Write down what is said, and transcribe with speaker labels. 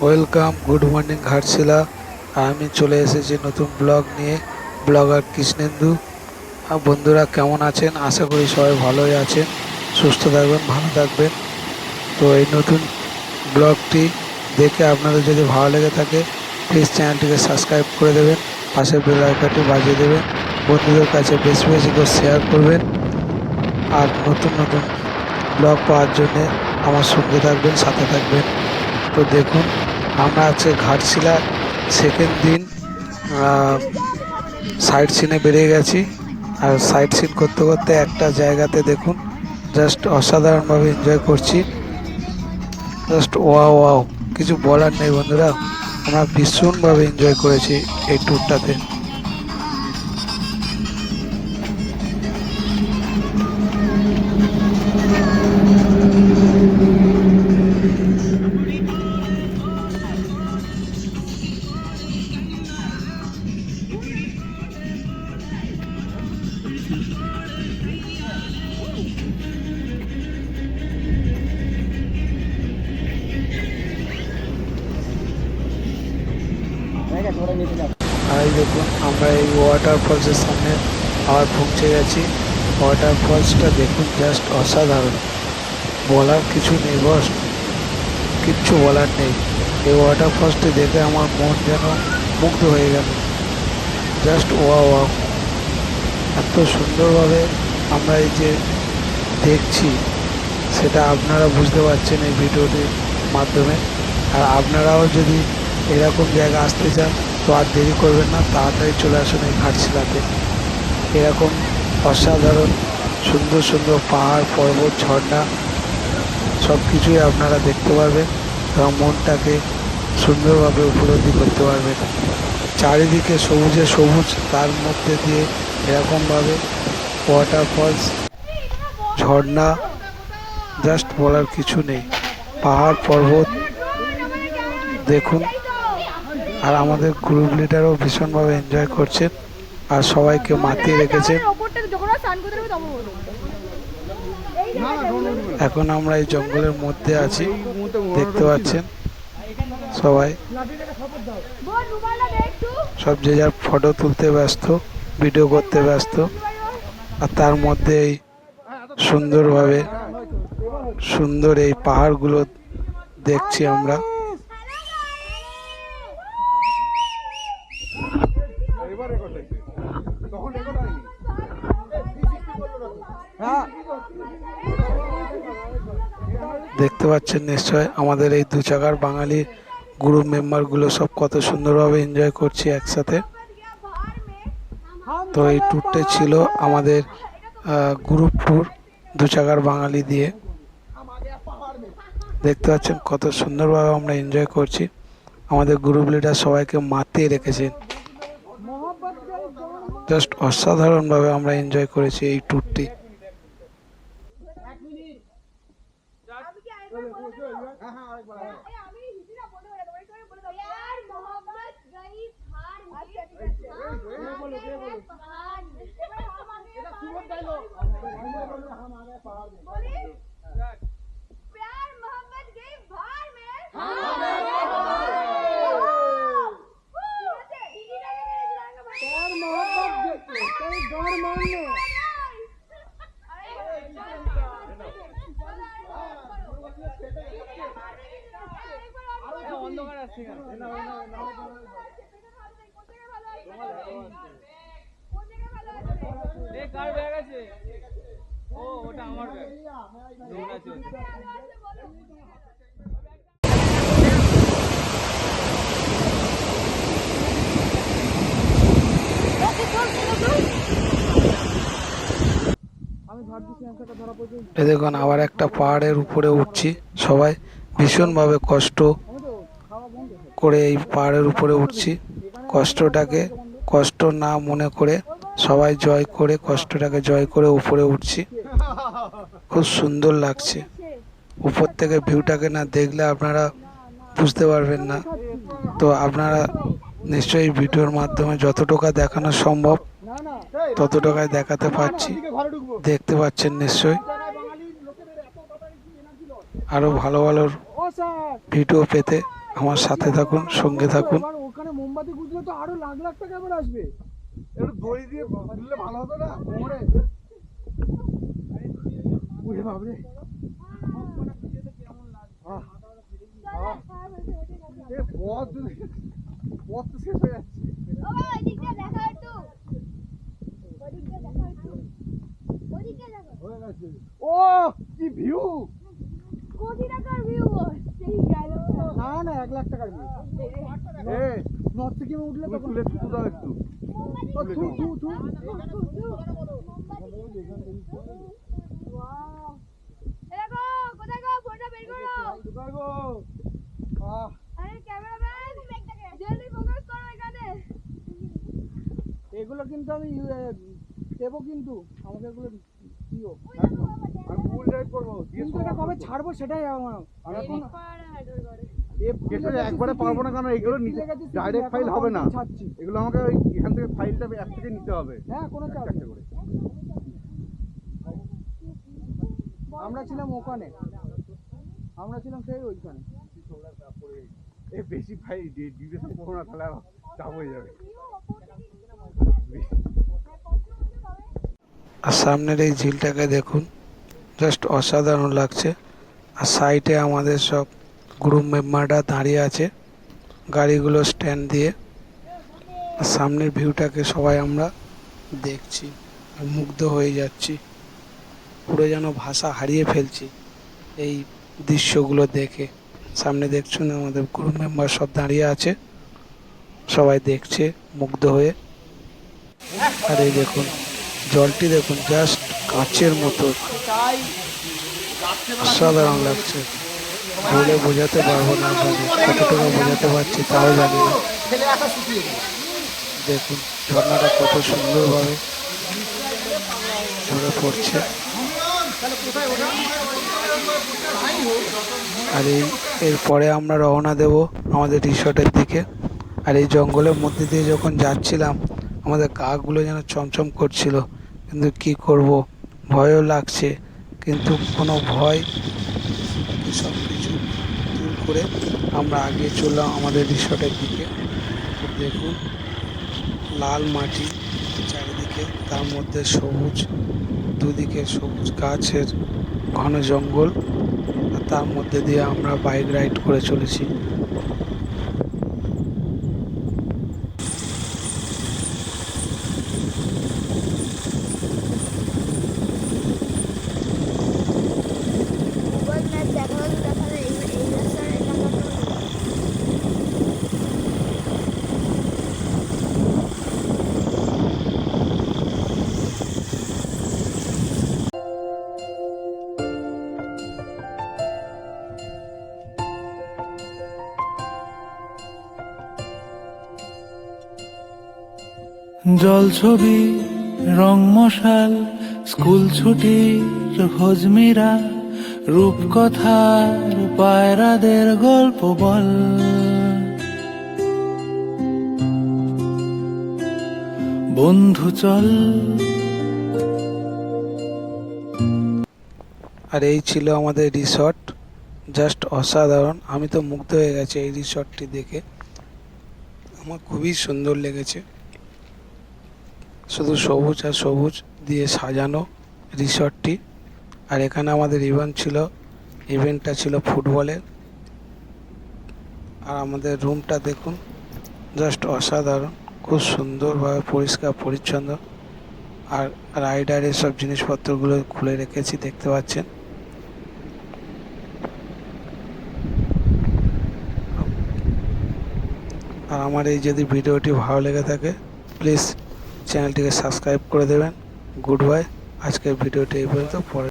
Speaker 1: Welcome, good morning Ghatshila. আমি চলে এসেছি নতুন ব্লগ নিয়ে, ব্লগার কৃষ্ণেন্দু। বন্ধুরা কেমন আছেন? আশা করি সবাই ভালোই আছেন, সুস্থ থাকবেন, ভালো থাকবেন। তো এই নতুন ব্লগটি দেখে আপনাদের যদি ভালো লেগে থাকে, প্লিজ চ্যানেলটিকে সাবস্ক্রাইব করে দেবেন, পাশে বেল আইকনটি বাজিয়ে দেবেন, বন্ধুদের কাছে বেশি বেশি করে শেয়ার করবেন। আর নতুন নতুন ব্লগ পাওয়ার জন্যে আমার সঙ্গে থাকবেন, সাথে থাকবেন। তো দেখুন, আমরা আজকে ঘাটশিলা সেকেন্ড দিন সাইট সিনে বেরিয়ে গেছি। আর সাইট সিন করতে করতে একটা জায়গাতে দেখুন, জাস্ট অসাধারণভাবে এনজয় করছি। জাস্ট ওয়াও ওয়াও, কিছু বলার নেই বন্ধুরা। আমরা ভীষণভাবে এনজয় করেছি এই ট্যুরটাতে। আর এই দেখুন, আমরা এই ওয়াটারফলসের সামনে আবার পৌঁছে গেছি। ওয়াটারফলসটা দেখুন, জাস্ট অসাধারণ, বলার কিছু নেই বস, কিচ্ছু বলার নেই। এই ওয়াটারফলসটি দেখে আমার মন যেন মুগ্ধ হয়ে গেল। জাস্ট ওয়াও ওয়াও, এত সুন্দরভাবে আমরা এই যে দেখছি, সেটা আপনারা বুঝতে পারছেন এই ভিডিওটির মাধ্যমে। আর আপনারাও যদি এরকম জায়গা আসতে চান, তো আর দেরি করবেন না, তাড়াতাড়ি চলে আসুন এই ঘাটশিলাতে। এরকম অসাধারণ সুন্দর সুন্দর পাহাড়, পর্বত, ঝর্ণা সব কিছুই আপনারা দেখতে পারবেন এবং মনটাকে সুন্দরভাবে উপলব্ধি করতে পারবেন। চারিদিকে সবুজে সবুজ, তার মধ্যে দিয়ে এরকমভাবে ওয়াটারফলস, ঝর্ণা, জাস্ট বলার কিছু নেই। পাহাড়, পর্বত দেখুন। আর আমাদের গ্রুপ লিডারও ভীষণভাবে এনজয় করছেন আর সবাইকে মাতিয়ে রেখেছেন। এখন আমরা এই জঙ্গলের মধ্যে আছি, দেখতে পাচ্ছেন সবাই। সব যে যার ফটো তুলতে ব্যস্ত, ভিডিও করতে ব্যস্ত। আর তার মধ্যে এই সুন্দরভাবে সুন্দর এই পাহাড়গুলো দেখছি আমরা। দেখতে পাচ্ছেন নিশ্চয় আমাদের এই দু চাকার বাঙালি গ্রুপ মেম্বারগুলো সব কত সুন্দরভাবে এনজয় করছি একসাথে। তো এই ট্যুরটা ছিল আমাদের গ্রুপ ট্যুর, দু চাকার বাঙালি দিয়ে। দেখতে পাচ্ছেন কত সুন্দরভাবে আমরা এনজয় করছি। আমাদের গ্রুপ লিডার সবাইকে মাতিয়ে রেখেছেন। জাস্ট অসাধারণভাবে আমরা এনজয় করেছি এই ট্যুরটি।
Speaker 2: কার ব্যাগ আছে? ও ওটা আমার ব্যাগ।
Speaker 1: দেখুন, আবার একটা পাহাড়ের উপরে উঠছি। সবাই ভীষণভাবে কষ্ট করে এই পাহাড়ের উপরে উঠছি। কষ্টটাকে কষ্ট না মনে করে সবাই জয় করে, কষ্টটাকে জয় করে উপরে উঠছি। খুব সুন্দর লাগছে। উপর থেকে ভিউটাকে না দেখলে আপনারা বুঝতে পারবেন না। তো আপনারা নিশ্চয়ই ভিডিওর মাধ্যমে যতটুকু দেখানো সম্ভব ততটুকুই দেখাতে পারছি, দেখতে পাচ্ছেন নিশ্চয়ই। আরও ভালো ভালো ভিডিও পেতে আমার সাথে থাকুন, সঙ্গে থাকুন।
Speaker 3: এবার ওখানে মোমবাতি গুঁজলে তো আরো লাখ লাখ টাকা এবার আসবে।
Speaker 4: একটু দড়ি দিয়ে দিলে ভালো হতো না
Speaker 3: কোমরে ওরে বাবরে
Speaker 4: পথ তো শেষ হয়ে যাচ্ছে। ও কি ভিউ!
Speaker 3: না না 1 লাখ টাকার ভিউ। নর্থ সিকিমে উঠলে তখন
Speaker 4: তুলে একটু দাও একটু।
Speaker 3: এগুলো কিন্তু আমি দেবো, কিন্তু আমাকে এগুলো দিও।
Speaker 4: আমি ফুল ড্রাইভ করবো
Speaker 3: কিন্তু এটা কবে ছাড়বো সেটাই আমার এখন
Speaker 4: একবারে পারবো না, কারণ এগুলো ডাইরেক্ট ফাইল হবে না।
Speaker 3: ছাড়ছি।
Speaker 4: এগুলো আমাকে ওই এখান থেকে ফাইলটা অ্যাপ থেকে নিতে হবে
Speaker 3: হ্যাঁ কোনো চাপ
Speaker 4: একটা
Speaker 3: নেই।
Speaker 4: করে।
Speaker 3: আমরা ছিলাম ওখানে, আমরা ছিলাম সেই ওইখানে।
Speaker 4: এ বেশি ফাইল ডিউরেশন করবো না, তাহলে আর চাপ হয়ে যাবে।
Speaker 1: আর সামনের এই ঝিলটাকে দেখুন, জাস্ট অসাধারণ লাগছে। আর সাইডে আমাদের সব গ্রুপ মেম্বাররা দাঁড়িয়ে আছে গাড়িগুলো স্ট্যান্ড দিয়ে। আর সামনের ভিউটাকে সবাই আমরা দেখছি আর মুগ্ধ হয়ে যাচ্ছি, পুরো যেন ভাষা হারিয়ে ফেলছি এই দৃশ্যগুলো দেখে। সামনে দেখছুন আমাদের গ্রুপ মেম্বার সব দাঁড়িয়ে আছে, সবাই দেখছে মুগ্ধ হয়ে। আর এই দেখুন জলটি দেখুন, জাস্ট কাঁচের মতো, অসাধারণ লাগছে। বলে বোঝাতে পারবো না, কতটুকু বোঝাতে পারছি তাও জানি না। দেখুন ঝর্ণাটা কত সুন্দরভাবে ঝরে পড়ছে। আর এরপরে আমরা রওনা দেব আমাদের রিসর্টের দিকে। আর এই জঙ্গলের মধ্যে দিয়ে যখন যাচ্ছিলাম আমাদের গাগুলো যেন চমচম করছিল, কিন্তু কি করব, ভয়ও লাগছে, কিন্তু কোনো ভয় সব কিছু দূর করে আমরা আগে চললাম আমাদের রিসর্টের দিকে। দেখুন লাল মাটি চারিদিকে, তার মধ্যে সবুজ, দুদিকে সবুজ গাছের ঘন জঙ্গল, আর তার মধ্যে দিয়ে আমরা বাইক রাইড করে চলেছি।
Speaker 5: জলছবি, রং মশাল, স্কুল ছুটির খোঁজমিরা, রূপকথার পায়রাদের গল্প বল, বন্ধু চল।
Speaker 1: আর এই ছিল আমাদের রিসর্ট, জাস্ট অসাধারণ। আমি তো মুগ্ধ হয়ে গেছি এই রিসর্টটি দেখে, আমার খুবই সুন্দর লেগেছে। শুধু সবুজ আর সবুজ দিয়ে সাজানো রিসর্টটি। আর এখানে আমাদের ইভেন্টটা ছিল ফুটবলের। আর আমাদের রুমটা দেখুন, জাস্ট অসাধারণ, খুব সুন্দরভাবে পরিষ্কার পরিচ্ছন্ন। আর রাইডারের সব জিনিসপত্রগুলো খুলে রেখেছি, দেখতে পাচ্ছেন। আর আমার এই যদি ভিডিওটি ভালো লেগে থাকে প্লিজ চ্যানেলটিকে সাবস্ক্রাইব করে দেবেন। গুড বাই, আজকের ভিডিওটি এই পর্যন্ত। পরে